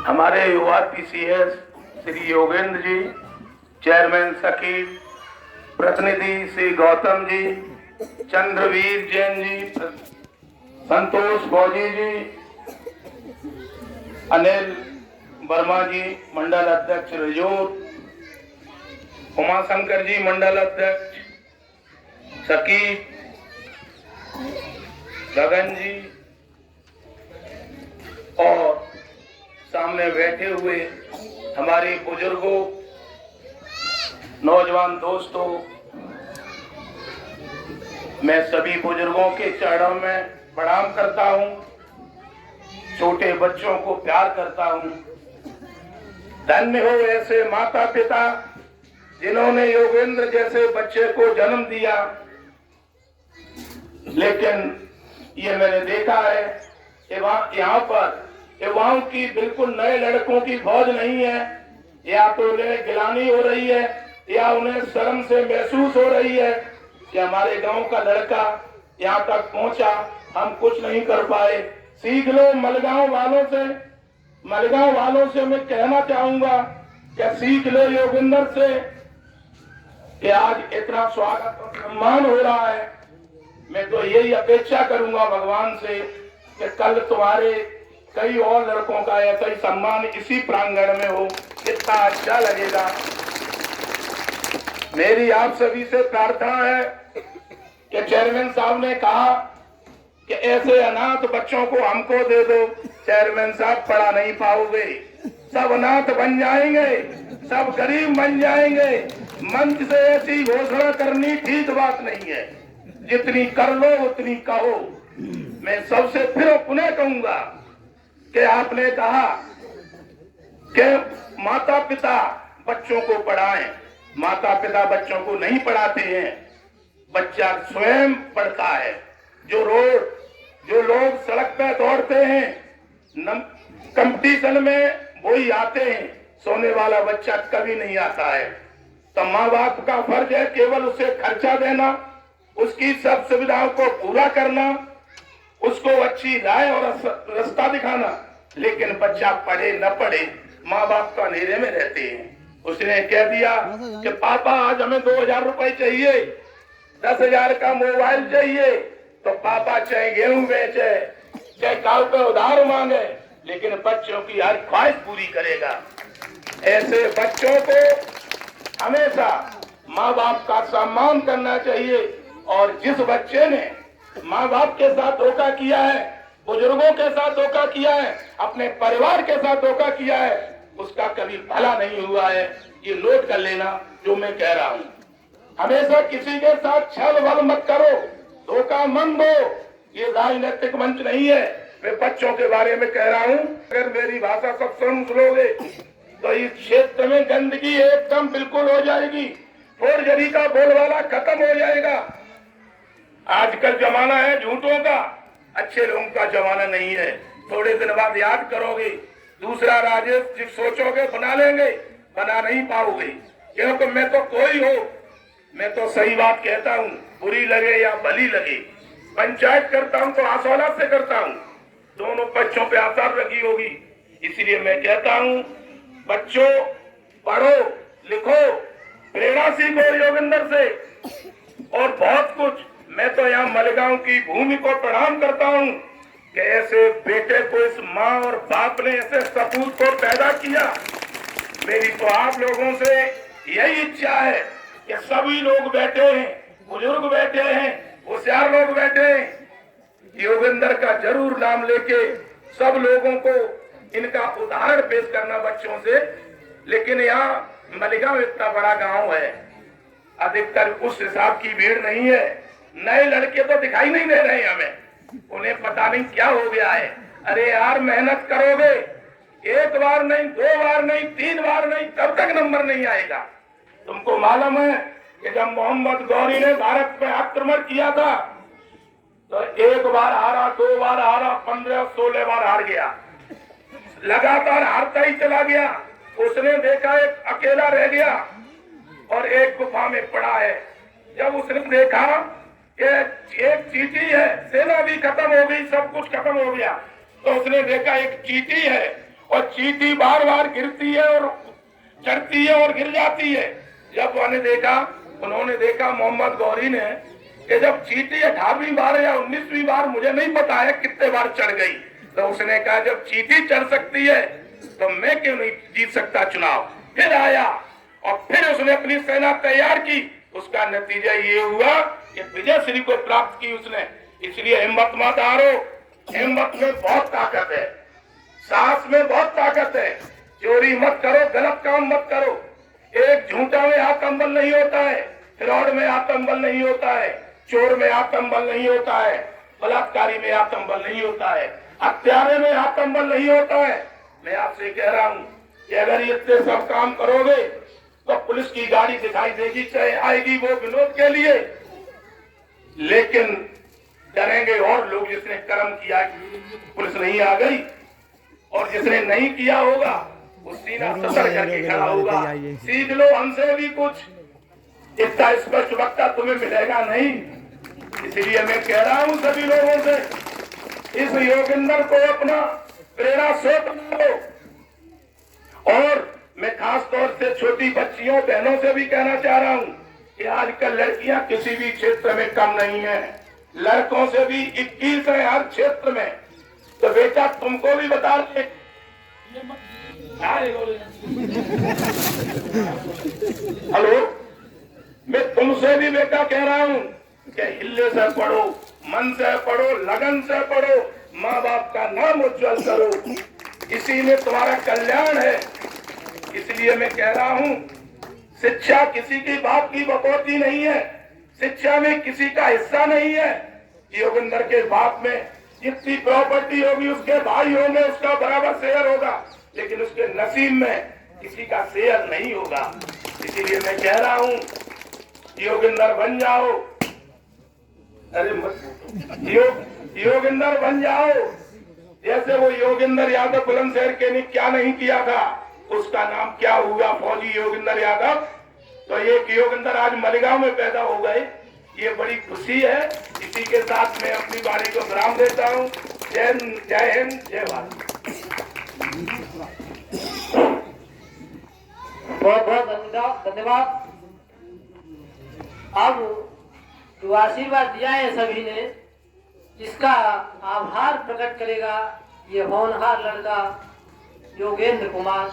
हमारे युवा PCS Shri Yogendra ji, chairman सखी, प्रतिनिधि श्री गौतम जी, चंद्रवीर जैन जी, संतोष फौजी जी, अनिल वर्मा जी मंडल अध्यक्ष रिजोर, उमाशंकर जी मंडल अध्यक्ष सखी, गगन जी और सामने बैठे हुए हमारे बुजुर्गों, नौजवान दोस्तों, मैं सभी बुजुर्गों के चरणों में प्रणाम करता हूं, छोटे बच्चों को प्यार करता हूं। धन्य हो ऐसे माता पिता जिन्होंने योगेंद्र जैसे बच्चे को जन्म दिया। लेकिन ये मैंने देखा है यहाँ पर युवाओं की बिल्कुल नए लड़कों की फौज नहीं है। या तो उन्हें गिलानी हो रही है या उन्हें शर्म से महसूस हो रही है कि हमारे गांव का लड़का यहाँ तक पहुंचा, हम कुछ नहीं कर पाए। सीख लो मलगांव वालों से मैं कहना चाहूंगा कि सीख लो योगेंद्र से कि आज इतना स्वागत और सम्मान हो रहा है। मैं तो यही अपेक्षा करूंगा भगवान से कि कल तुम्हारे कई और लड़कों का ऐसा ही सम्मान इसी प्रांगण में हो, कितना अच्छा लगेगा। मेरी आप सभी से प्रार्थना है कि चेयरमैन साहब ने कहा कि ऐसे अनाथ बच्चों को हमको दे दो। चेयरमैन साहब पढ़ा नहीं पाओगे, सब अनाथ बन जाएंगे, सब गरीब बन जाएंगे। मंच से ऐसी घोषणा करनी ठीक बात नहीं है। जितनी कर लो उतनी कहो। मैं सबसे फिर पुनः कहूंगा कि आपने कहा कि माता पिता बच्चों को पढ़ाएं। माता पिता बच्चों को नहीं पढ़ाते हैं, बच्चा स्वयं पढ़ता है। जो लोग सड़क पे दौड़ते हैं कंपटीशन में, वही आते हैं। सोने वाला बच्चा कभी नहीं आता है। तो माँ बाप का फर्ज है केवल उसे खर्चा देना, उसकी सब सुविधाओं को पूरा करना, उसको अच्छी राय और रास्ता दिखाना। लेकिन बच्चा पढ़े न पढ़े, माँ बाप तो अंधेरे में रहते हैं। उसने कह दिया कि पापा आज हमें 2000 रुपए चाहिए, 10,000 का मोबाइल चाहिए, तो पापा चाहे गेहूं बेचे, चाहे काल पे उधार मांगे, लेकिन बच्चों की हर ख्वाहिश पूरी करेगा। ऐसे बच्चों को हमेशा माँ बाप का सम्मान करना चाहिए। और जिस बच्चे ने माँ बाप के साथ धोखा किया है, बुजुर्गों के साथ धोखा किया है, अपने परिवार के साथ धोखा किया है, उसका कभी भला नहीं हुआ है। ये नोट कर लेना जो मैं कह रहा हूँ। हमेशा किसी के साथ छल बल मत करो, धोखा मत दो। ये राजनीतिक मंच नहीं है। मैं बच्चों के बारे में कह रहा हूँ। अगर मेरी भाषा सब समझ लोगे तो इस क्षेत्र में गंदगी एकदम बिल्कुल हो जाएगी। फोर्जरी का बोलबाला खत्म हो जाएगा। आजकल जमाना है झूठों का, अच्छे लोगों का जमाना नहीं है। थोड़े दिन बाद याद करोगे, दूसरा राजेश जिस सोचोगे बना लेंगे, बना नहीं पाओगे। क्योंकि मैं तो कोई हो, मैं तो सही बात कहता हूँ, बुरी लगे या भली लगे। पंचायत करता हूँ तो आसौलत से करता हूँ, दोनों बच्चों पे आसार रखी होगी। इसलिए मैं कहता हूँ बच्चों पढ़ो लिखो, प्रेरणा सीखो योगेंद्र से और बहुत कुछ। मैं तो यहाँ मलगांव की भूमि को प्रणाम करता हूँ कि ऐसे बेटे को इस माँ और बाप ने ऐसे सपूत को पैदा किया। मेरी तो आप लोगों से यही इच्छा है कि सभी लोग बैठे हैं, बुजुर्ग बैठे हैं, होशियार लोग बैठे हैं, योगेंद्र का जरूर नाम लेके सब लोगों को इनका उदाहरण पेश करना बच्चों से। लेकिन यहाँ मलगांव इतना बड़ा गांव है, अधिकतर उस हिसाब की भीड़ नहीं है। नए लड़के तो दिखाई नहीं दे रहे हमें, उन्हें पता नहीं क्या हो गया है। अरे यार मेहनत करोगे, एक बार नहीं, 2 बार नहीं, 3 बार नहीं, तब तक नंबर नहीं आएगा। तुमको मालूम है कि जब मोहम्मद गौरी ने भारत पे आक्रमण किया था तो 1 बार हारा, 2 बार हारा, 15-16 बार हार गया, लगातार हारता ही चला गया। उसने देखा एक अकेला रह गया और एक गुफा में पड़ा है। जब उसने देखा कि एक चींटी है, सेना भी खत्म हो गई, सब कुछ खत्म हो गया, तो उसने देखा एक चींटी है और चींटी बार बार गिरती है और चढ़ती है और गिर जाती है। जब उन्होंने देखा मोहम्मद गौरी ने कि जब चींटी 18वीं बार या 19वीं बार, मुझे नहीं पता है कितने बार चढ़ गई, तो उसने कहा जब चींटी चढ़ सकती है तो मैं क्यों नहीं जीत सकता चुनाव। फिर आया और फिर उसने अपनी सेना तैयार की। उसका नतीजा ये हुआ कि विजय श्री को प्राप्त की उसने। इसलिए हिम्मत मत हारो, हिम्मत में बहुत ताकत है, साहस में बहुत ताकत है। चोरी मत करो, गलत काम मत करो। एक झूठा में आत्मबल नहीं होता है, फ्रॉड में आत्मबल नहीं होता है, चोर में आत्मबल नहीं होता है, बलात्कारी में आत्मबल नहीं होता है, हत्यारे में आत्मबल नहीं होता है। मैं आपसे कह रहा हूं कि अगर ये सब काम करोगे तो पुलिस की गाड़ी दिखाई देगी, चाहे आएगी वो विनोद के लिए, लेकिन डरेंगे और लोग जिसने कर्म किया पुलिस नहीं आ गई, और जिसने नहीं किया होगा वो सीना सतर करके खड़ा होगा। सीख लो हमसे भी कुछ, इतना स्पष्ट वक्ता तुम्हें मिलेगा नहीं। इसलिए मैं कह रहा हूं सभी लोगों से, इस योगेंद्र को अपना प्रेरणा स्रोत बना लो। और मैं खास तौर से छोटी बच्चियों बहनों से भी कहना चाह रहा हूं कि आजकल लड़कियां किसी भी क्षेत्र में कम नहीं है, लड़कों से भी 21 है हर क्षेत्र में। तो बेटा तुमको भी बता दे, हेलो, मैं तुमसे भी बेटा कह रहा हूं कि हिल्ले से पढ़ो, मन से पढ़ो, लगन से पढ़ो, माँ बाप का नाम उज्जवल करो, इसी में तुम्हारा कल्याण है। इसलिए मैं कह रहा हूं, शिक्षा किसी की बाप की बकौती नहीं है, शिक्षा में किसी का हिस्सा नहीं है। योगेंद्र के बाप में जितनी प्रॉपर्टी होगी उसके भाई होंगे, उसका बराबर शेयर होगा, लेकिन उसके नसीब में किसी का शेयर नहीं होगा। इसीलिए मैं कह रहा हूं, योगेंद्र बन जाओ। अरे योगेंद्र बन जाओ, जैसे वो योगेंद्र यादव बुलंदशहर के ने क्या नहीं किया था, उसका नाम क्या हुआ, फौजी योगेंद्र यादव। तो एक योगेंद्र आज मलिगांव में पैदा हो गए, ये बड़ी खुशी है। इसी के साथ मैं अपनी वाणी को विराम देता हूँ। जय हिंद, जय भारत। बहुत बहुत धन्यवाद। अब जो आशीर्वाद दिया है सभी ने, इसका आभार प्रकट करेगा ये होनहार लड़का योगेंद्र कुमार।